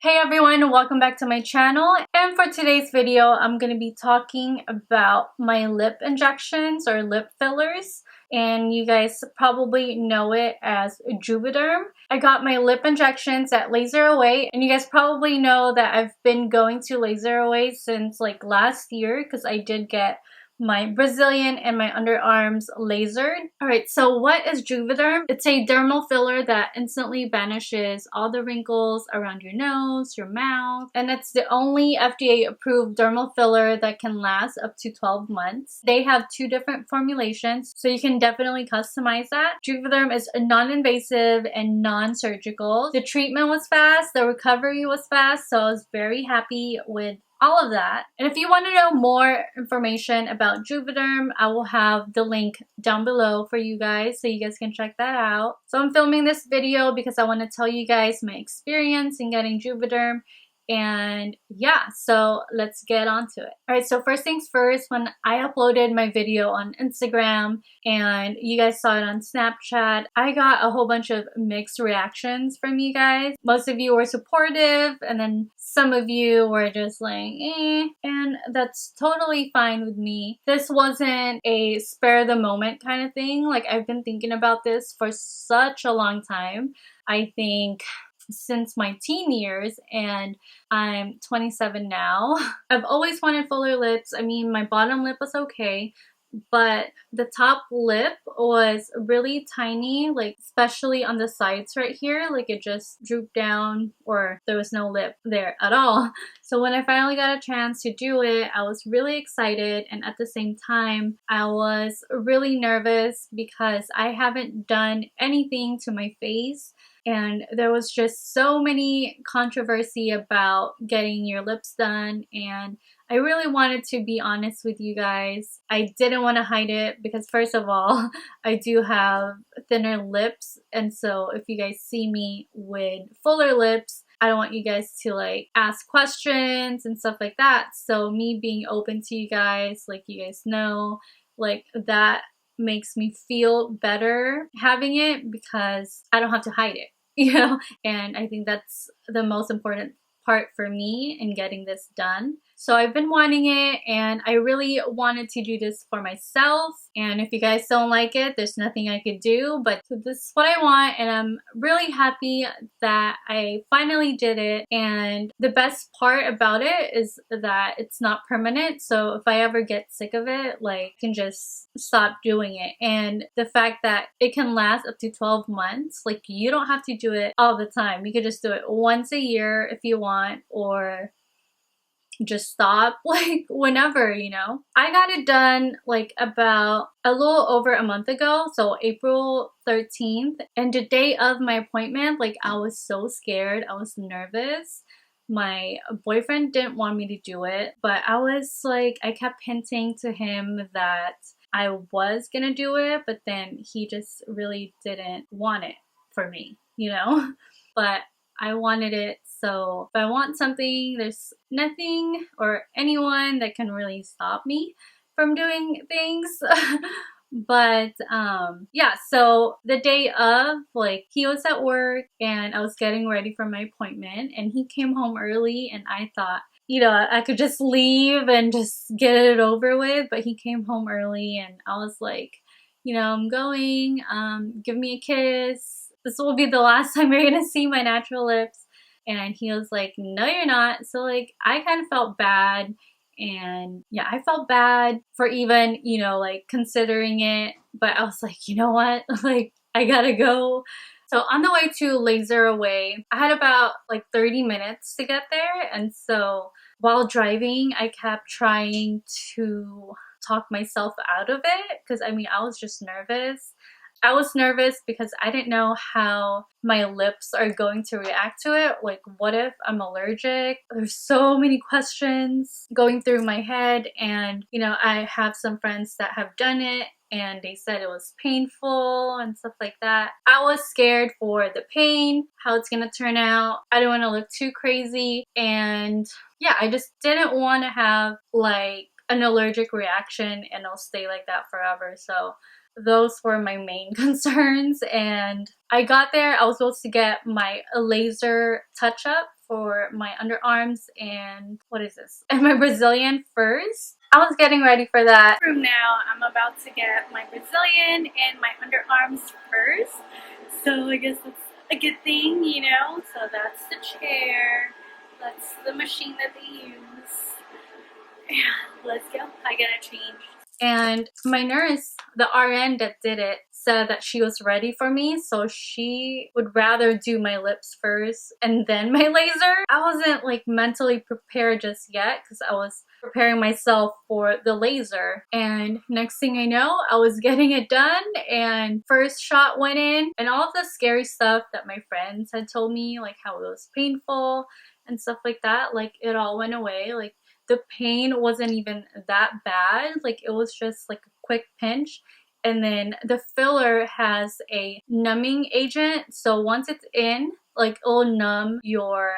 Hey everyone, welcome back to my channel. And for today's video, I'm going to be talking about my lip injections or lip fillers. And you guys probably know it as Juvederm. I got my lip injections at Laseraway, and you guys probably know that I've been going to Laseraway since like last year because I did get my Brazilian and my underarms lasered. Alright, so what is Juvederm? It's a dermal filler that instantly banishes all the wrinkles around your nose, your mouth, and it's the only FDA approved dermal filler that can last up to 12 months. They have 2 different formulations, so you can definitely customize that. Juvederm is non-invasive and non-surgical. The treatment was fast, the recovery was fast, so I was very happy with all of that. And if you want to know more information about Juvederm, I will have the link down below for you guys so you guys can check that out. So I'm filming this video because I want to tell you guys my experience in getting Juvederm. And yeah, so let's get on to it. Alright, so first things first, when I uploaded my video on Instagram and you guys saw it on Snapchat, I got a whole bunch of mixed reactions from you guys. Most of you were supportive, and then some of you were just like, eh, and that's totally fine with me. This wasn't a spare the moment kind of thing. Like, I've been thinking about this for such a long time. I think since my teen years, and I'm 27 now. I've always wanted fuller lips. I mean, my bottom lip was okay, but the top lip was really tiny, like especially on the sides right here, like it just drooped down or there was no lip there at all. So when I finally got a chance to do it, I was really excited, and at the same time I was really nervous because I haven't done anything to my face. And there was just so many controversy about getting your lips done, and I really wanted to be honest with you guys. I didn't want to hide it because, first of all, I do have thinner lips, and so if you guys see me with fuller lips, I don't want you guys to like ask questions and stuff like that. So me being open to you guys, like you guys know, like that makes me feel better having it because I don't have to hide it. You know, and I think that's the most important part for me in getting this done. So I've been wanting it, and I really wanted to do this for myself. And if you guys don't like it, there's nothing I could do, but this is what I want, and I'm really happy that I finally did it. And the best part about it is that it's not permanent, so if I ever get sick of it, like, I can just stop doing it. And the fact that it can last up to 12 months, like, you don't have to do it all the time. You could just do it once a year if you want, or just stop like whenever, you know. I got it done like about a little over a month ago, so April 13th, and the day of my appointment, like, I was so scared, I was nervous. My boyfriend didn't want me to do it, but I was like, I kept hinting to him that I was gonna do it, but then he just really didn't want it for me, you know. But I wanted it, so if I want something, there's nothing or anyone that can really stop me from doing things. But yeah, so the day of, like, he was at work and I was getting ready for my appointment, and he came home early, and I thought, you know, I could just leave and just get it over with, but he came home early, and I was like, you know, I'm going, give me a kiss. This will be the last time you're gonna see my natural lips. And he was like, no, you're not. So, like, I kind of felt bad. And yeah, I felt bad for even, you know, like, considering it. But I was like, you know what? Like, I gotta go. So on the way to Laseraway, I had about like 30 minutes to get there. And so while driving, I kept trying to talk myself out of it because, I mean, I was just nervous. I was nervous because I didn't know how my lips are going to react to it. Like, what if I'm allergic? There's so many questions going through my head, and, you know, I have some friends that have done it, and they said it was painful and stuff like that. I was scared for the pain, how it's gonna turn out. I didn't want to look too crazy, and yeah, I just didn't want to have like an allergic reaction and it'll stay like that forever. So those were my main concerns. And I got there, I was supposed to get my laser touch-up for my underarms and what is this? And my Brazilian furs. I was getting ready for that. Now I'm about to get my Brazilian and my underarms first. So I guess that's a good thing, you know? So that's the chair. That's the machine that they use. Yeah, let's go. I gotta change. And my nurse, the RN that did it, said that she was ready for me, so she would rather do my lips first and then my laser. I wasn't like mentally prepared just yet because I was preparing myself for the laser, and next thing I know, I was getting it done and first shot went in, and all of the scary stuff that my friends had told me, like how it was painful and stuff like that, like it all went away. Like the pain wasn't even that bad, like it was just like a quick pinch. And then the filler has a numbing agent, so once it's in, like it'll numb your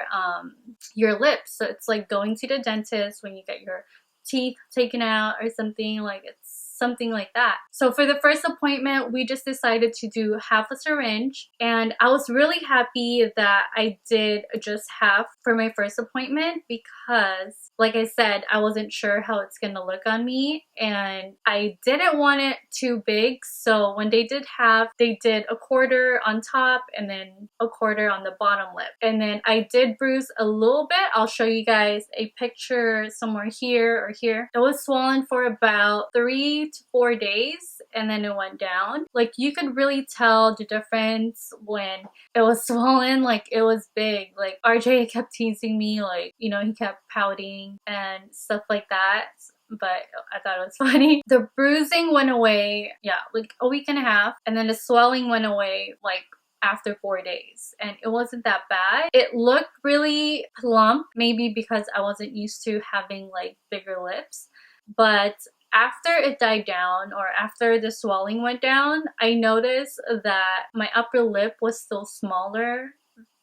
lips. So it's like going to the dentist when you get your teeth taken out or something, like it's something like that. So for the first appointment, we just decided to do half a syringe, and I was really happy that I did just half for my first appointment because, like I said, I wasn't sure how it's gonna look on me, and I didn't want it too big. So when they did half, they did a quarter on top and then a quarter on the bottom lip. And then I did bruise a little bit. I'll show you guys a picture somewhere here or here. It was swollen for about 3 to 4 days, and then it went down. Like you could really tell the difference when it was swollen. Like it was big. Like RJ kept teasing me, like, you know, he kept pouting and stuff like that, but I thought it was funny. The bruising went away, yeah, like a week and a half, and then the swelling went away like after 4 days, and it wasn't that bad. It looked really plump, maybe because I wasn't used to having like bigger lips, but after it died down, or after the swelling went down, I noticed that my upper lip was still smaller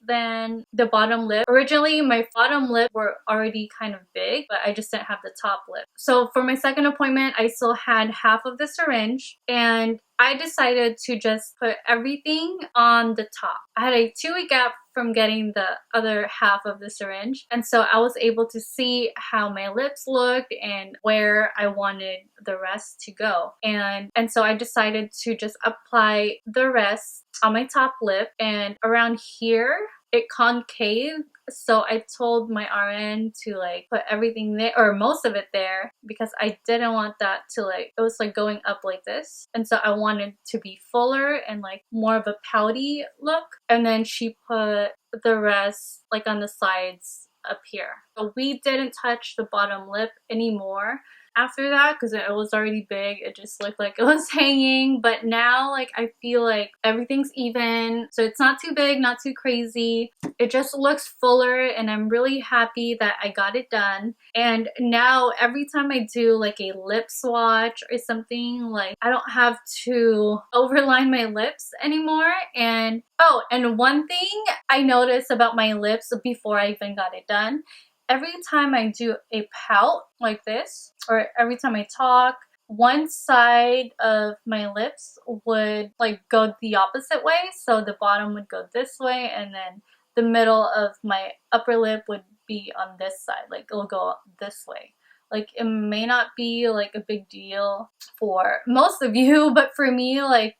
than the bottom lip. Originally, my bottom lip were already kind of big, but I just didn't have the top lip. So for my second appointment, I still had half of the syringe, and I decided to just put everything on the top. I had a 2-week gap from getting the other half of the syringe, and so I was able to see how my lips looked and where I wanted the rest to go. And so I decided to just apply the rest on my top lip, and around here it concave. So I told my RN to like put everything there, or most of it there, because I didn't want that to like, it was like going up like this, and so I wanted to be fuller and like more of a pouty look. And then she put the rest like on the sides up here. So we didn't touch the bottom lip anymore after that because it was already big. It just looked like it was hanging, but now like I feel like everything's even, so it's not too big, not too crazy. It just looks fuller, and I'm really happy that I got it done. And now every time I do like a lip swatch or something, like I don't have to overline my lips anymore. And oh, and one thing I noticed about my lips before I even got it done, every time I do a pout like this, or every time I talk, one side of my lips would like go the opposite way. So the bottom would go this way, and then the middle of my upper lip would be on this side. Like it'll go this way. Like it may not be like a big deal for most of you, but for me, like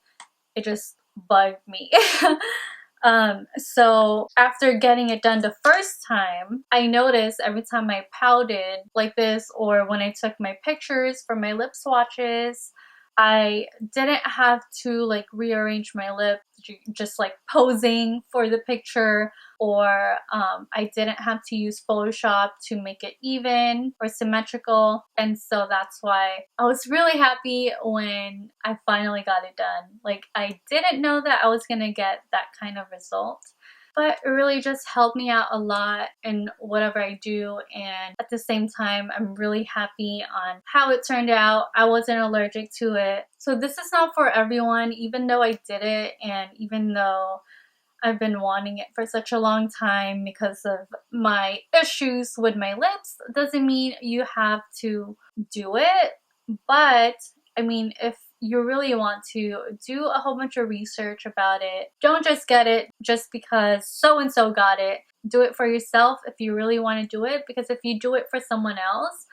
it just bugged me. So after getting it done the first time, I noticed every time I pouted like this, or when I took my pictures for my lip swatches, I didn't have to like rearrange my lip, just like posing for the picture, or I didn't have to use Photoshop to make it even or symmetrical. And so that's why I was really happy when I finally got it done. Like I didn't know that I was gonna get that kind of result, but it really just helped me out a lot in whatever I do. And at the same time, I'm really happy on how it turned out. I wasn't allergic to it. So this is not for everyone, even though I did it, and even though I've been wanting it for such a long time because of my issues with my lips, doesn't mean you have to do it. But I mean, if you really want to do a whole bunch of research about it. Don't just get it just because so-and-so got it. Do it for yourself if you really want to do it, because if you do it for someone else,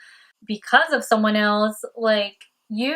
because of someone else, like, you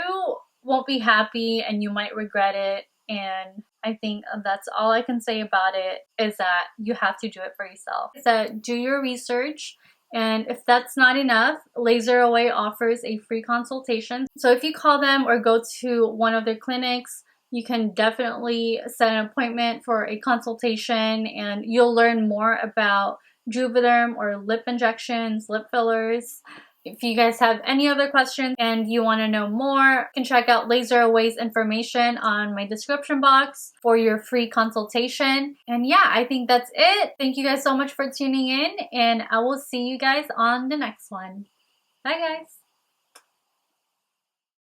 won't be happy and you might regret it. And I think that's all I can say about it, is that you have to do it for yourself. So do your research. And if that's not enough, Laseraway offers a free consultation. So if you call them or go to one of their clinics, you can definitely set an appointment for a consultation, and you'll learn more about Juvederm or lip injections, lip fillers. If you guys have any other questions and you want to know more, you can check out Laseraway's information on my description box for your free consultation. And yeah, I think that's it. Thank you guys so much for tuning in, and I will see you guys on the next one. Bye guys.